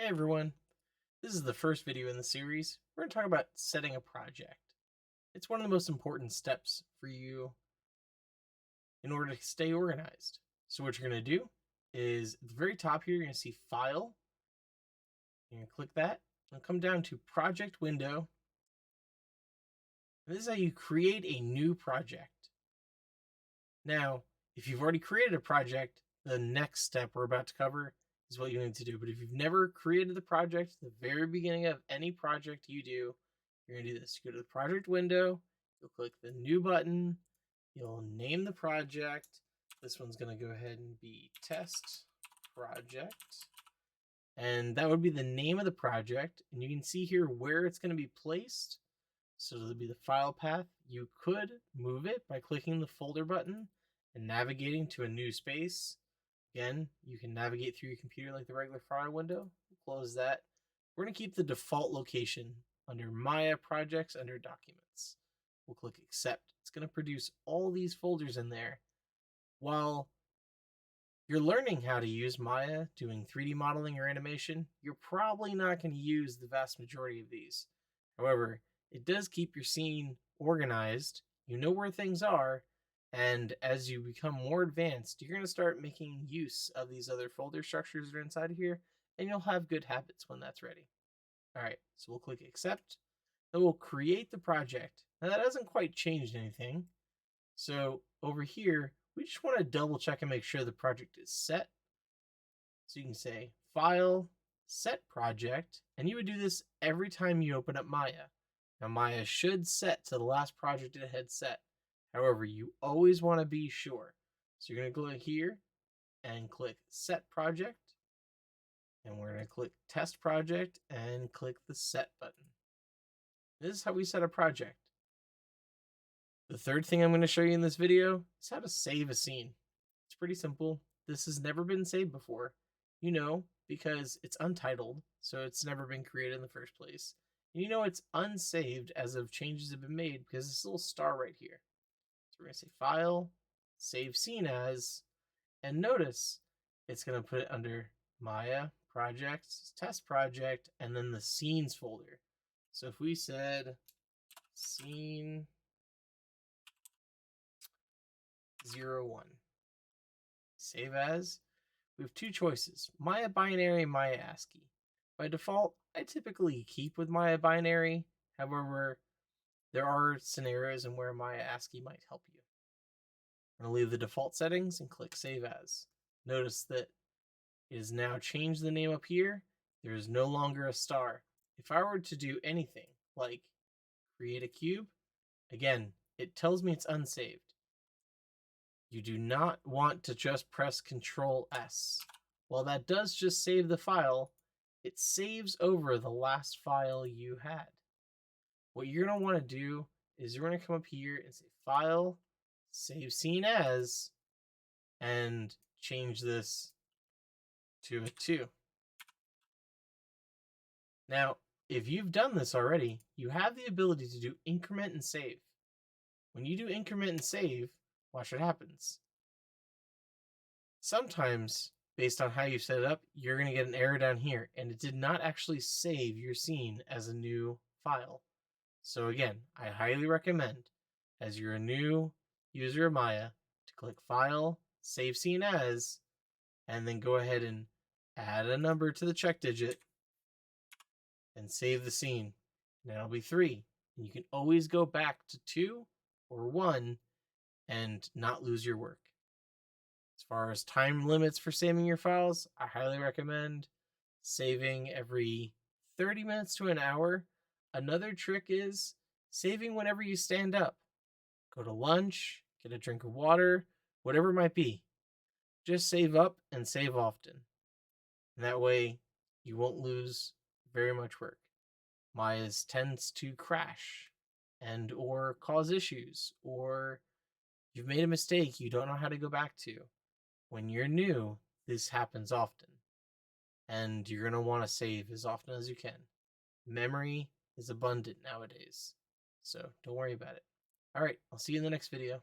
Hey everyone, this is the first video in the series. We're going to talk about setting a project. It's one of the most important steps for you in order to stay organized. So what you're going to do is at the very top here, you're going to see File. You're going to click that and come down to Project Window. And this is how you create a new project. Now, if you've already created a project, the next step we're about to cover is what you need to do. But if you've never created the project, the very beginning of any project you do, you're going to do this. You go to the project window, you'll click the new button, you'll name the project. This one's going to go ahead and be test project. And that would be the name of the project. And you can see here where it's going to be placed. So it'll be the file path. You could move it by clicking the folder button and navigating to a new space. Again, you can navigate through your computer like the regular file window. Close that. We're going to keep the default location under Maya projects under documents. We'll click accept. It's going to produce all these folders in there. While you're learning how to use Maya doing 3D modeling or animation, you're probably not going to use the vast majority of these. However, it does keep your scene organized. You know where things are. And as you become more advanced, you're going to start making use of these other folder structures that are inside of here, and you'll have good habits when that's ready. All right, so we'll click accept. Then we'll create the project. Now that hasn't quite changed anything. So over here, we just want to double check and make sure the project is set. So you can say File, Set Project, and you would do this every time you open up Maya. Now Maya should set to the last project it had set. However, you always want to be sure. So you're going to click here and click Set Project. And we're going to click Test Project and click the Set button. This is how we set a project. The third thing I'm going to show you in this video is how to save a scene. It's pretty simple. This has never been saved before. You know, because it's untitled, so it's never been created in the first place. And you know it's unsaved as of changes have been made because this little star right here. So we're going to say File, Save Scene As, and notice it's going to put it under Maya, Projects, Test Project, and then the Scenes folder. So if we said Scene 01, Save As, we have two choices, Maya Binary and Maya ASCII. By default, I typically keep with Maya Binary. However, there are scenarios in where Maya ASCII might help you. I'm going to leave the default settings and click Save As. Notice that it has now changed the name up here. There is no longer a star. If I were to do anything like create a cube, again, it tells me it's unsaved. You do not want to just press Control S. While that does just save the file, it saves over the last file you had. What you're going to want to do is you're going to come up here and say File, Save Scene As, and change this to a 2. Now, if you've done this already, you have the ability to do increment and save. When you do increment and save, watch what happens. Sometimes, based on how you set it up, you're going to get an error down here, and it did not actually save your scene as a new file. So again, I highly recommend, as you're a new user of Maya, to click File, Save Scene As, and then go ahead and add a number to the check digit and save the scene. Now it'll be 3. And you can always go back to 2 or 1 and not lose your work. As far as time limits for saving your files, I highly recommend saving every 30 minutes to an hour. Another trick is saving whenever you stand up. Go to lunch, get a drink of water, whatever it might be. Just save up and save often. And that way you won't lose very much work. Maya's tends to crash and or cause issues, or you've made a mistake you don't know how to go back to. When you're new, this happens often. And you're going to want to save as often as you can. Memory is abundant nowadays, so don't worry about it. All right, I'll see you in the next video.